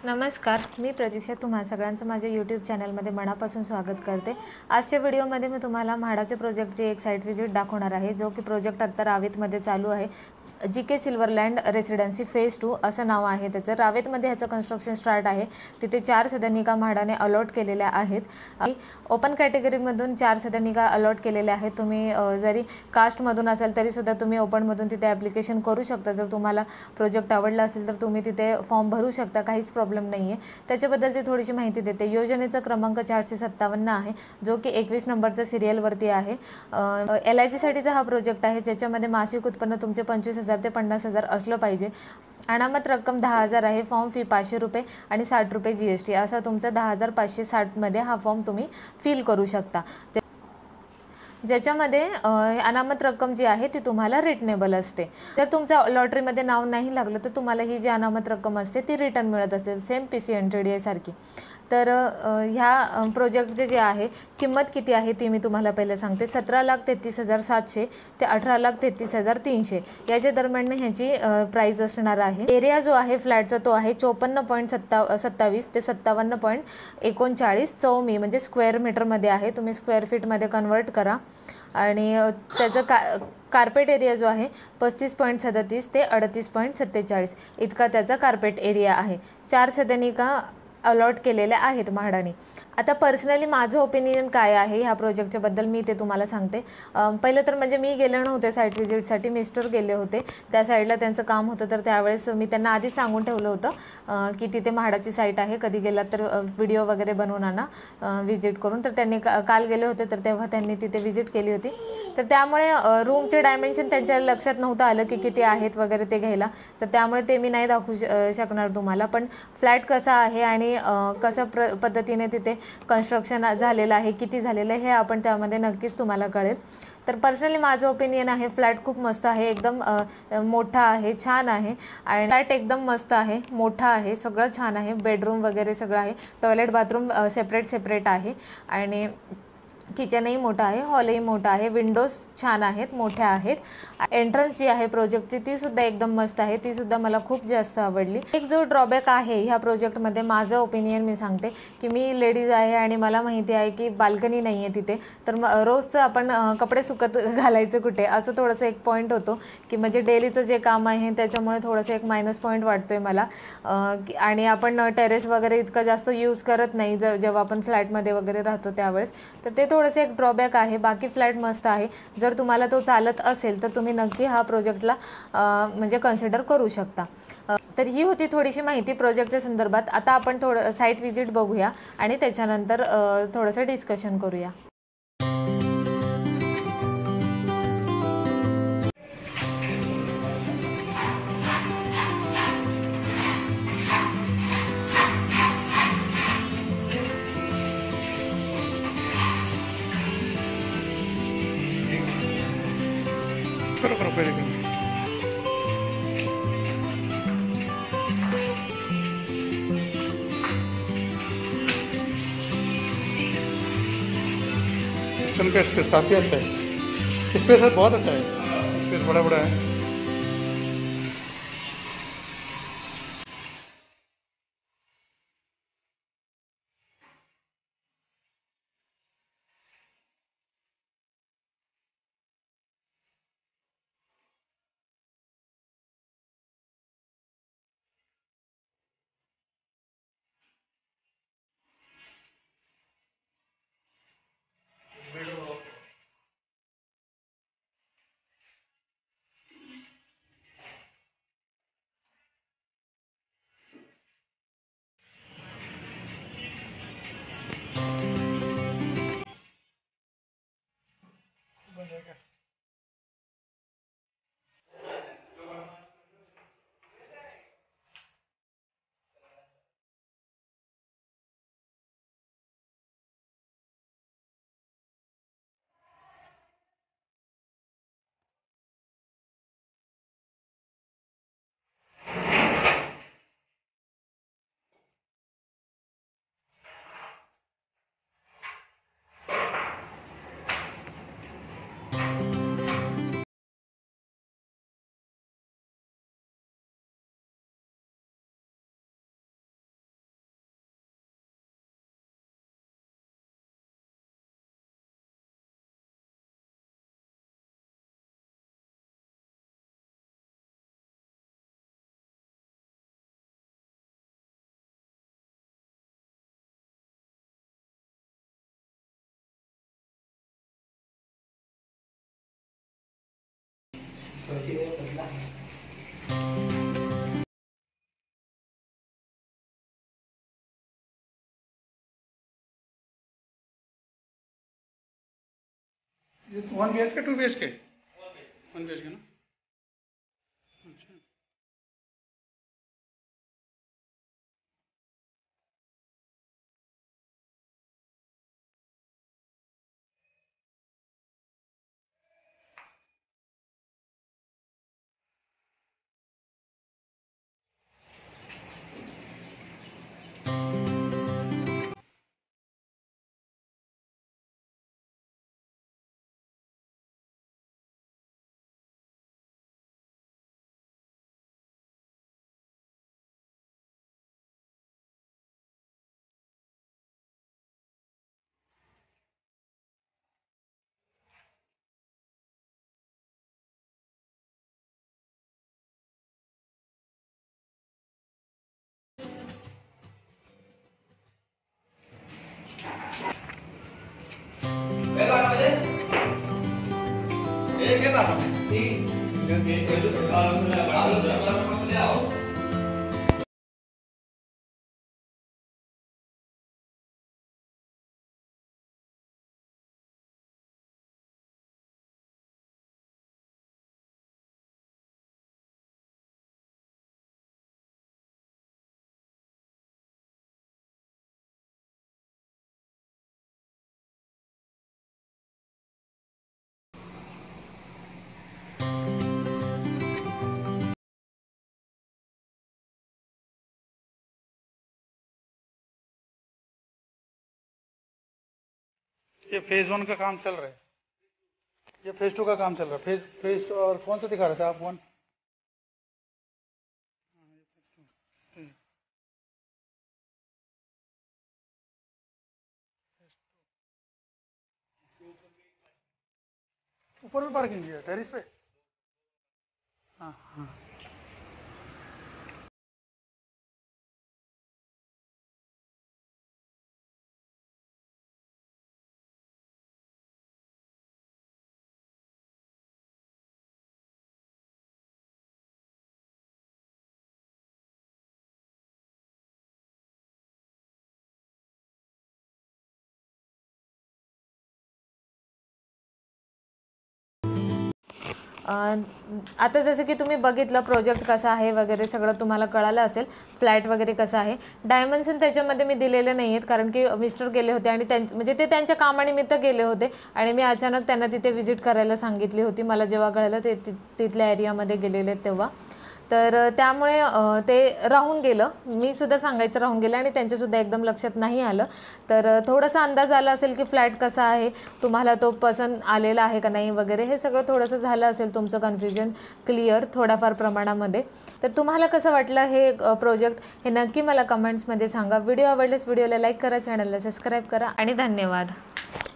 नमस्कार, मी प्रतीक्षा तुम्हा सगळ्यांचं माझ्या यूट्यूब चॅनलमध्ये मनापासून स्वागत करते। आजच्या व्हिडिओमध्ये मी तुम्हाला म्हाडाचे प्रोजेक्टची एक साईट व्हिजिट दाखवणार आहे, जो की प्रोजेक्ट आता रावेतमध्ये चालू आहे। जीके सिल्वरलँड रेसिडेन्सी फेज 2 असं नाव आहे त्याचं। रावेतमध्ये ह्याचं कन्स्ट्रक्शन स्टार्ट आहे। तिथे 4 सदनिका म्हाडाने अलॉट केलेल्या आहेत आणि ओपन कॅटेगरीमधून 4 सदनिका अलॉट केलेल्या आहेत। तुम्ही जरी कास्टमधून असाल तरीसुद्धा तुम्ही ओपनमधून तिथे ॲप्लिकेशन करू शकता। जर तुम्हाला प्रोजेक्ट आवडला असेल तर तुम्ही तिथे फॉर्म भरू शकता, काहीच प्रॉब्लेम नाही आहे। त्याच्याबद्दलची थोडीशी माहिती देते। योजनेचा क्रमांक 457 आहे, जो की 21 नंबरचा सिरियलवरती आहे। LICसाठीचा हा प्रोजेक्ट आहे, ज्याच्यामध्ये मासिक उत्पन्न तुमचे 25,000 ते 50,000 असलं पाहिजे। अनामत रक्कम 10,000 आहे। फॉर्म फी 500 रुपये आणि 60 रुपये GST असा तुमचा 10,560 मध्ये हा फॉर्म तुम्ही फिल करू शकता। ज्याच्यामध्ये अनामत रक्कम जी आहे ती तुम्हाला रिटनेबल असते। जर तुमच्या लॉटरीमध्ये नाव नाही लागलं तर तुम्हाला ही जी अनामत रक्कम असते ती रिटर्न मिळत असेल, सेम PCNTDA सारखी। तर ह्या प्रोजेक्टचे जे आहे किंमत किती आहे ती मी तुम्हाला पहिले सांगते। 17,33,700 ते 18,33,300 याच्या दरम्यान ह्याची प्राइस असणार आहे। एरिया जो आहे फ्लॅटचा तो आहे 54.27 ते 57.39 चौमी म्हणजे स्क्वेअर मीटरमध्ये आहे। तुम्ही स्क्वेअर फीटमध्ये कन्वर्ट करा। आणि त्याचं कार्पेट एरिया जो आहे 35.37 ते 38.47 इतका त्याचा कार्पेट एरिया आहे। 4 सदनिका अलॉट केलेल्या आहेत म्हाडाने। आता पर्सनली माझं ओपिनियन काय आहे ह्या प्रोजेक्टच्या बद्दल मी ते तुम्हाला सांगते। पहिलं तर म्हणजे मी गेले नव्हते साईट व्हिजिटसाठी, मिस्टर गेले होते त्या साईडला, त्यांचं काम होतं। तर त्यावेळेस मी त्यांना आधीच सांगून ठेवलं होतं की तिथे म्हाडाची साईट आहे, कधी गेलात तर व्हिडिओ वगैरे बनवून आणा व्हिजिट करून। तर त्यांनी काल गेले होते तर तेव्हा त्यांनी तिथे व्हिजिट केली होती। तर त्यामुळे रूमचे डायमेन्शन त्यांच्या लक्षात नव्हतं आलं की किती आहेत वगैरे ते घ्यायला, तर त्यामुळे ते मी नाही दाखवू शकणार तुम्हाला। पण फ्लॅट कसा आहे आणि कसं पद्धतीने तिथे कन्स्ट्रक्शन झालेलं आहे, किती झालेलं आहे हे आपण त्यामध्ये नक्कीच तुम्हाला कळेल। तर पर्सनली माझं ओपिनियन आहे फ्लॅट खूप मस्त आहे, एकदम मोठा आहे, छान आहे। आणि फ्लॅट एकदम मस्त आहे, मोठा आहे, सगळं छान आहे। बेडरूम वगैरे सगळं आहे, टॉयलेट बाथरूम सेपरेट आहे आणि किचनही मोठा आहे, हॉलही मोठा आहे, विंडोज छान आहेत, मोठ्या आहेत। एंट्रन्स जी आहे प्रोजेक्टची ती सुद्धा एकदम मस्त आहे, ती सुद्धा मला खूप जास्त आवडली। एक जो ड्रॉबॅक आहे ह्या प्रोजेक्टमध्ये, माझं ओपिनियन मी सांगते की मी लेडीज आहे आणि मला माहिती आहे की बाल्कनी नाही आहे तिथे, तर रोजचं आपण कपडे सुकत घालायचं कुठे, असं थोडंसं एक पॉईंट होतो की म्हणजे डेलीचं जे काम आहे त्याच्यामुळे थोडंसं एक मायनस पॉईंट वाटतोय मला। आणि आपण टेरेस वगैरे इतकं जास्त यूज करत नाही जेव्हा आपण फ्लॅटमध्ये वगैरे राहतो त्यावेळेस, तर ते थोडंसं एक ड्रॉबॅक आहे। बाकी फ्लॅट मस्त आहे, जर तुम्हाला तो चालत असेल तर तुम्ही नक्की हा प्रोजेक्टला म्हणजे कन्सिडर करू शकता। तर ही होती थोडीशी माहिती प्रोजेक्टच्या संदर्भात। आता आपण थोडं साईट व्हिजिट बघूया आणि त्याच्यानंतर थोडंसं डिस्कशन करूया। किचन का स्पेस काफ़ी अच्छा है, स्पेस बहुत अच्छा है, स्पेस बड़ा बड़ा है। ये 1 BHK 2 BHK 1 BHK ना अच्छा ये फेज 1 का काम चल रहा है, ये फेज 2 का काम चल रहा है। फेज और कौन सा दिखा रहे थे आप 1? ऊपर भी पार्किंग किया टेरिस पे। हाँ हाँ आता जसं की तुम्ही बघितलं प्रोजेक्ट कसा आहे वगैरे सगळं तुम्हाला कळालं असेल, फ्लॅट वगैरे कसा आहे। डायमेन्शन त्याच्यामध्ये मी दिलेले नाही आहेत कारण की मिस्टर गेले होते आणि म्हणजे ते त्यांच्या कामानिमित्त गेले होते आणि मी अचानक त्यांना तिथे व्हिजिट करायला सांगितली होती। मला जेव्हा कळलं ते तिथल्या एरियामध्ये गेलेले तेव्हा, तर त्यामुळे ते राहून गेलं, मी सुद्धा सांगायचं राहून गेलं आणि त्यांच्यासुद्धा एकदम लक्षात नाही आलं। तर थोडासा अंदाज आला असेल की फ्लॅट कसा आहे, तुम्हाला तो पसंत आलेला आहे का नाही वगैरे, हे सगळं थोडंसं झालं असेल तुमचं कन्फ्युजन क्लिअर थोड्याफार प्रमाणामध्ये। तर तुम्हाला कसं वाटलं हे प्रोजेक्ट हे नक्की मला कमेंट्समध्ये सांगा। व्हिडिओ आवडल्यास व्हिडिओला लाईक करा, चॅनलला सबस्क्राईब करा आणि धन्यवाद।